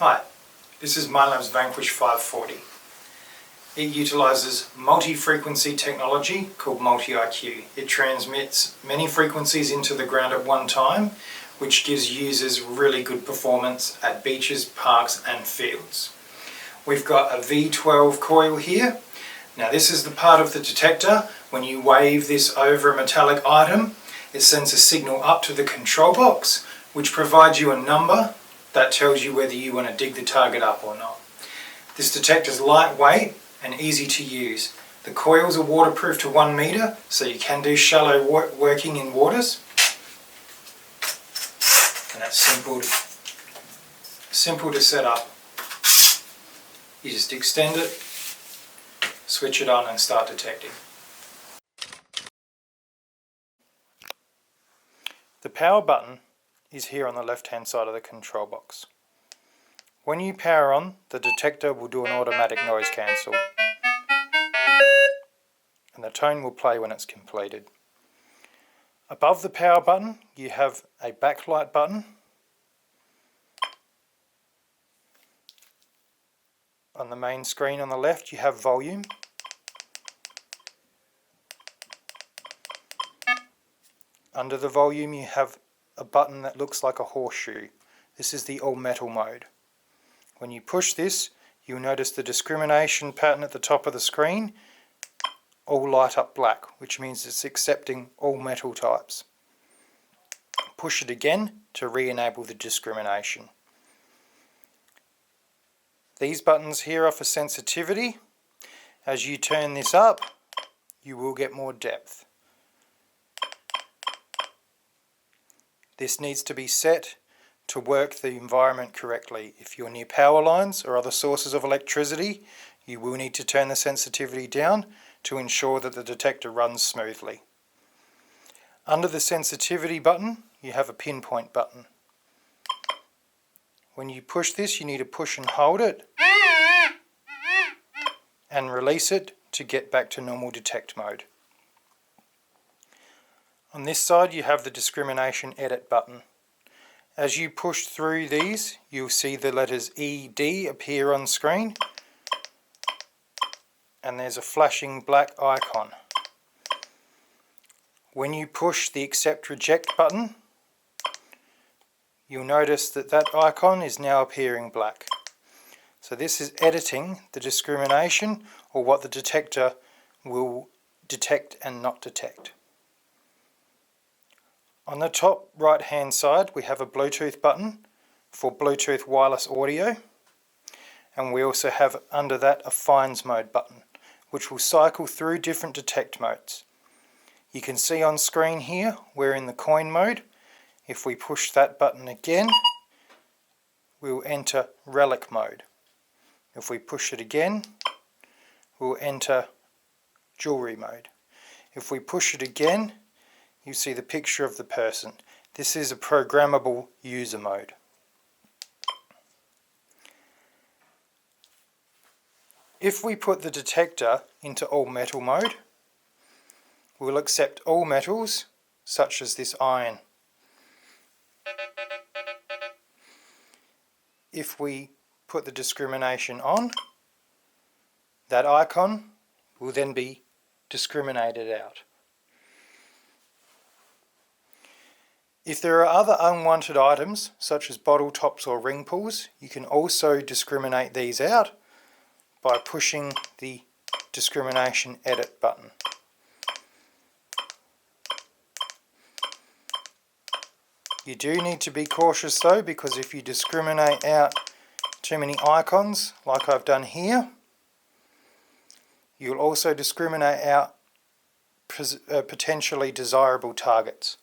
Hi, this is Minelab's Vanquish 540. It utilises multi-frequency technology called multi-IQ. It transmits many frequencies into the ground at one time, which gives users really good performance at beaches, parks and fields. We've got a V12 coil here. Now this is the part of the detector. When you wave this over a metallic item, it sends a signal up to the control box, which provides you a number that tells you whether you want to dig the target up or not. This detector is lightweight and easy to use. The coils are waterproof to 1 metre, so you can do shallow working in waters. And that's simple to set up. You just extend it, switch it on and start detecting. The power button is here on the left hand side of the control box. When you power on, the detector will do an automatic noise cancel and the tone will play when it's completed. Above the power button you have a backlight button. On the main screen on the left you have volume. Under the volume you have a button that looks like a horseshoe. This is the all metal mode. When you push this, you'll notice the discrimination pattern at the top of the screen all light up black, which means it's accepting all metal types. Push it again to re-enable the discrimination. These buttons here are for sensitivity. As you turn this up, you will get more depth. This needs to be set to work the environment correctly. If you're near power lines or other sources of electricity, you will need to turn the sensitivity down to ensure that the detector runs smoothly. Under the sensitivity button, you have a pinpoint button. When you push this, you need to push and hold it and release it to get back to normal detect mode. On this side you have the discrimination edit button. As you push through these, you'll see the letters ED appear on screen and there's a flashing black icon. When you push the accept reject button, you'll notice that that icon is now appearing black. So this is editing the discrimination or what the detector will detect and not detect. On the top right hand side we have a Bluetooth button for Bluetooth wireless audio, and we also have under that a finds mode button which will cycle through different detect modes. You can see on screen here we're in the coin mode. If we push that button again, we'll enter relic mode. If we push it again, we'll enter jewelry mode. If we push it again, you see the picture of the person. This is a programmable user mode. If we put the detector into all metal mode, we'll accept all metals such as this iron. If we put the discrimination on, that icon will then be discriminated out. If there are other unwanted items, such as bottle tops or ring pulls, you can also discriminate these out by pushing the discrimination edit button. You do need to be cautious though, because if you discriminate out too many icons, like I've done here, you'll also discriminate out potentially desirable targets.